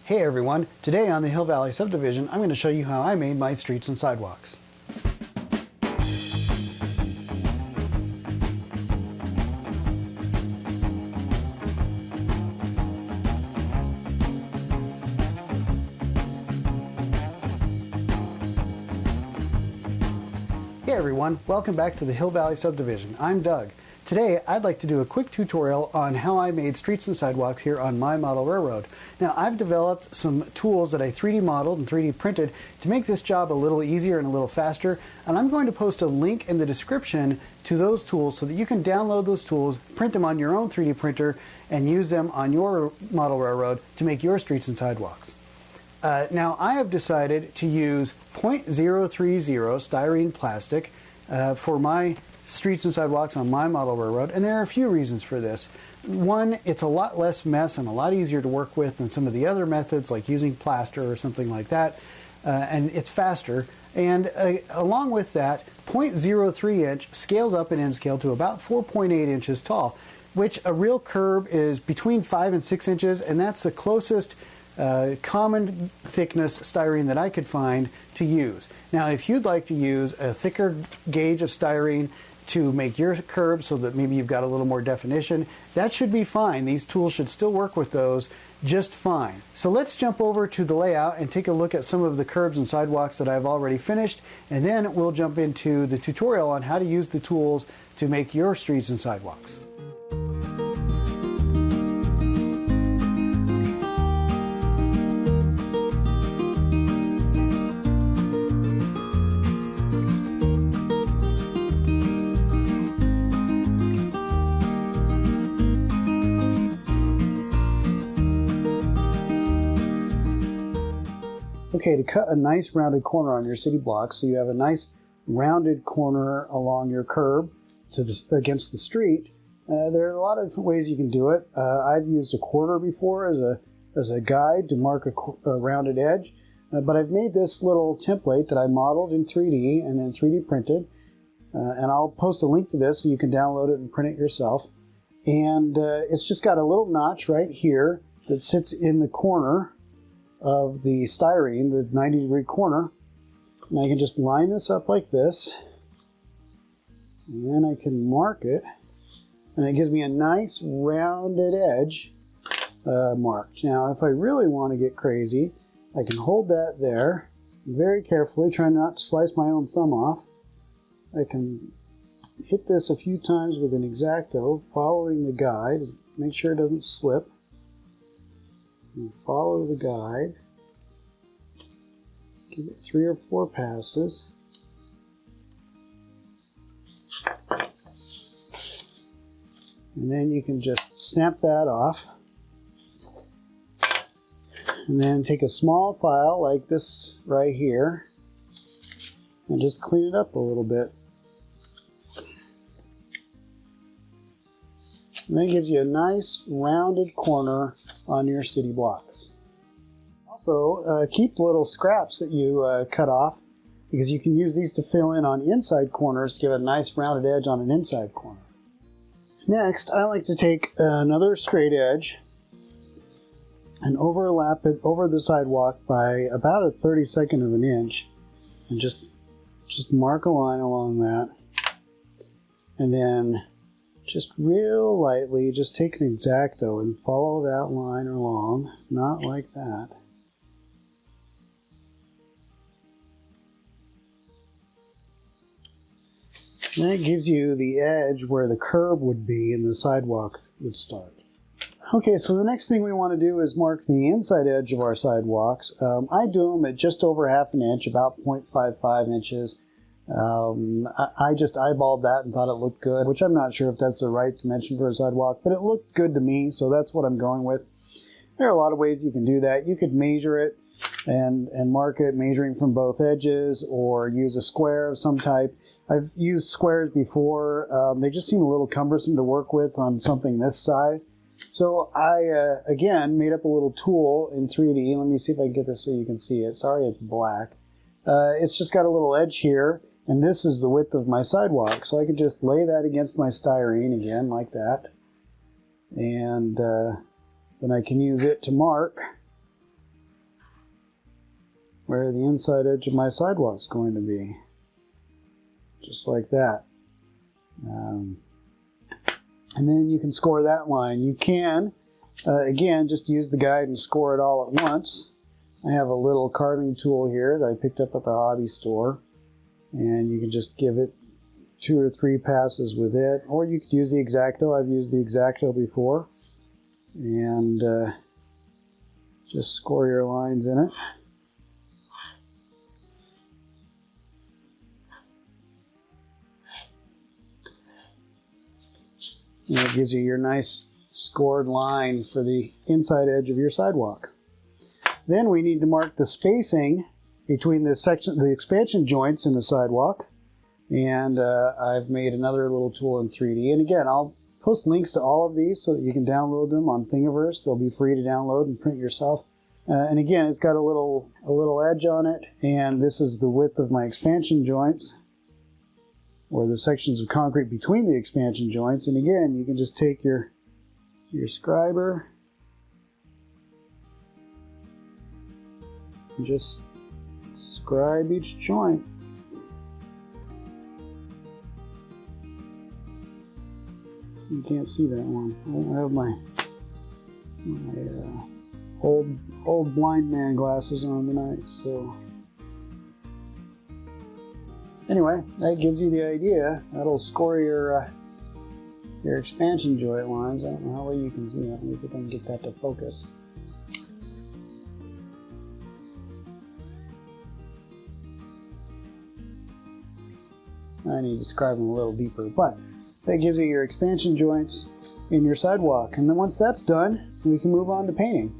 Hey everyone, today on the Valley Subdivision, I'm going to show you how I made my streets and sidewalks. Hey everyone, welcome back to the Valley Subdivision. I'm Doug. Today I'd like to do a quick tutorial on how I made streets and sidewalks here on my model railroad. Now I've developed some tools that I 3D modeled and 3D printed to make this job a little easier and a little faster, and I'm going to post a link in the description to those tools so that you can download those tools, print them on your own 3D printer, and use them on your model railroad to make your streets and sidewalks. Now I have decided to use .030 styrene plastic for my streets and sidewalks on my model railroad, and there are a few reasons for this. One, it's a lot less mess and a lot easier to work with than some of the other methods like using plaster or something like that, and it's faster. And along with that, .03 inch scales up in end scale to about 4.8 inches tall, which a real curb is between 5 and 6 inches, and that's the closest common thickness styrene that I could find to use. Now if you'd like to use a thicker gauge of styrene to make your curb so that maybe you've got a little more definition, that should be fine. These tools should still work with those just fine. So let's jump over to the layout and take a look at some of the curbs and sidewalks that I've already finished, and then we'll jump into the tutorial on how to use the tools to make your streets and sidewalks. Okay, to cut a nice rounded corner on your city block so you have a nice rounded corner along your curb against the street, there are a lot of different ways you can do it. I've used a quarter before as a guide to mark a rounded edge, but I've made this little template that I modeled in 3D and then 3D printed, and I'll post a link to this so you can download it and print it yourself. And it's just got a little notch right here that sits in the corner of the styrene, the 90-degree corner, and I can just line this up like this, and then I can mark it, and it gives me a nice rounded edge marked. Now if I really want to get crazy, I can hold that there very carefully, try not to slice my own thumb off. I can hit this a few times with an X-Acto, following the guide, make sure it doesn't slip. And follow the guide, give it 3 or 4 passes, and then you can just snap that off, and then take a small file like this right here and just clean it up a little bit. And that gives you a nice rounded corner on your city blocks. Also, keep little scraps that you cut off, because you can use these to fill in on inside corners to give a nice rounded edge on an inside corner. Next, I like to take another straight edge and overlap it over the sidewalk by about a 32nd of an inch, and just mark a line along that, and then just real lightly, just take an X-Acto and follow that line along, not like that. And that gives you the edge where the curb would be and the sidewalk would start. Okay, so the next thing we want to do is mark the inside edge of our sidewalks. I do them at just over ½ an inch, about 0.55 inches. I just eyeballed that and thought it looked good, which I'm not sure if that's the right dimension for a sidewalk, but it looked good to me, so that's what I'm going with. There are a lot of ways you can do that. You could measure it and mark it measuring from both edges, or use a square of some type. I've used squares before. They just seem a little cumbersome to work with on something this size. So I, again, made up a little tool in 3D. Let me see if I can get this so you can see it. Sorry, it's black. It's just got a little edge here, and this is the width of my sidewalk. So I could just lay that against my styrene again, like that. And then I can use it to mark where the inside edge of my sidewalk is going to be. Just like that. And then you can score that line. You can, again, just use the guide and score it all at once. I have a little carving tool here that I picked up at the hobby store. And you can just give it 2 or 3 passes with it. Or you could use the X-Acto. I've used the X-Acto before. And just score your lines in it. And it gives you your nice scored line for the inside edge of your sidewalk. Then we need to mark the spacing between the expansion joints in the sidewalk. And I've made another little tool in 3D. And again, I'll post links to all of these so that you can download them on Thingiverse. They'll be free to download and print yourself. And again, it's got a little edge on it. And this is the width of my expansion joints, or the sections of concrete between the expansion joints. And again, you can just take your scriber and just scribe each joint. You can't see that one. I have my old blind man glasses on tonight, so anyway, that gives you the idea. That'll score your expansion joint lines. I don't know how well you can see that. Let me see if I can get that to focus. I need to scribe them a little deeper, but that gives you your expansion joints in your sidewalk. And then once that's done, we can move on to painting.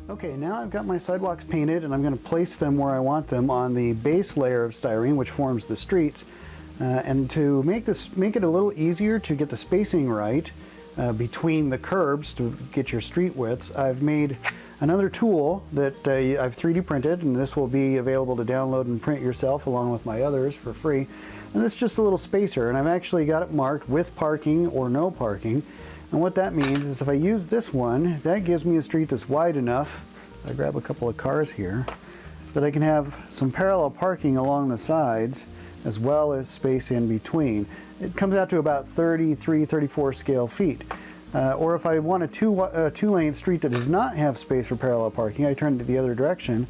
Okay, now I've got my sidewalks painted, and I'm going to place them where I want them on the base layer of styrene, which forms the streets. And to make it a little easier to get the spacing right between the curbs to get your street widths, I've made another tool that I've 3D printed, and this will be available to download and print yourself along with my others for free. And this is just a little spacer, and I've actually got it marked with parking or no parking. And what that means is if I use this one, that gives me a street that's wide enough, I grab a couple of cars here, that I can have some parallel parking along the sides as well as space in between. It comes out to about 33, 34 scale feet. Or if I want a two-lane street that does not have space for parallel parking, I turn it the other direction,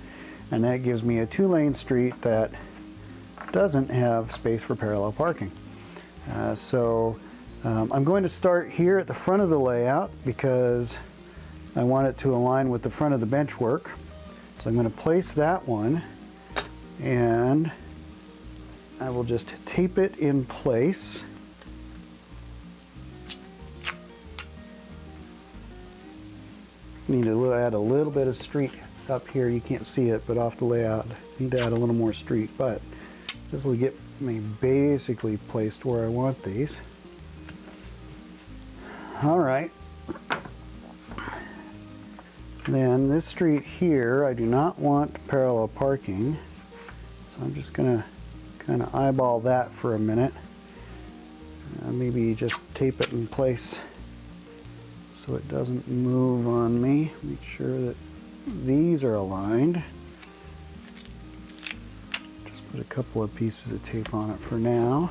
and that gives me a 2-lane street that doesn't have space for parallel parking. I'm going to start here at the front of the layout because I want it to align with the front of the bench work. So I'm going to place that one, and I will just tape it in place. Need to add a little bit of street up here. You can't see it, but off the layout, I need to add a little more street, but this will get me basically placed where I want these. All right. Then this street here, I do not want parallel parking, so I'm just gonna kind of eyeball that for a minute. Maybe just tape it in place so it doesn't move on me. Make sure that these are aligned. Just put a couple of pieces of tape on it for now.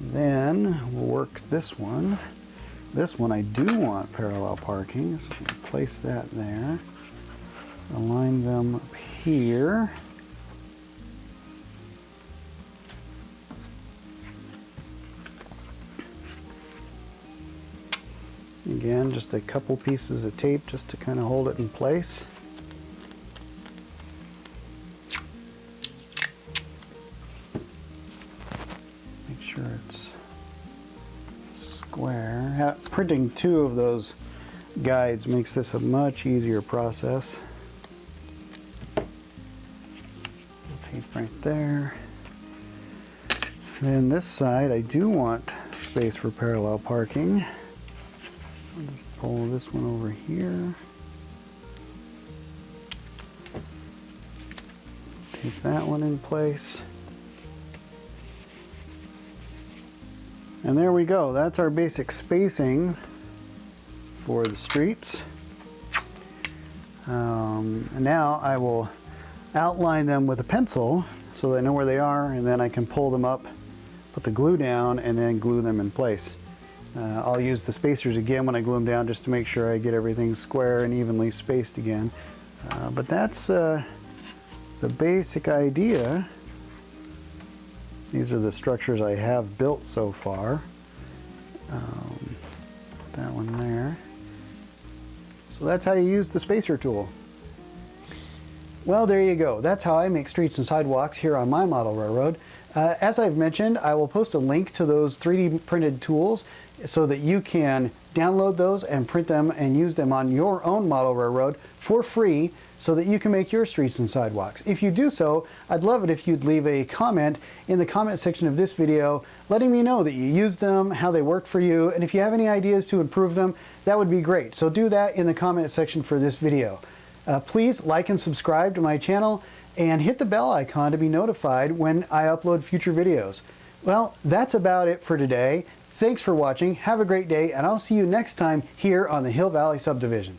Then we'll work this one. This one I do want parallel parking, so I'm going to place that there. Align them up here. Again, just a couple pieces of tape just to kind of hold it in place. Make sure it's square. Printing 2 of those guides makes this a much easier process. Tape right there. Then this side I do want space for parallel parking. I'll just pull this one over here. Tape that one in place. And there we go. That's our basic spacing for the streets. And now I will outline them with a pencil so that I know where they are, and then I can pull them up, put the glue down, and then glue them in place. I'll use the spacers again when I glue them down just to make sure I get everything square and evenly spaced again. But that's the basic idea. These are the structures I have built so far. Put that one there. So that's how you use the spacer tool. Well, there you go. That's how I make streets and sidewalks here on my model railroad. As I've mentioned, I will post a link to those 3D printed tools so that you can download those and print them and use them on your own model railroad for free so that you can make your streets and sidewalks. If you do so, I'd love it if you'd leave a comment in the comment section of this video letting me know that you used them, how they worked for you, and if you have any ideas to improve them, that would be great. So do that in the comment section for this video. Please like and subscribe to my channel and hit the bell icon to be notified when I upload future videos. Well, that's about it for today. Thanks for watching, have a great day, and I'll see you next time here on the Hill Valley Subdivision.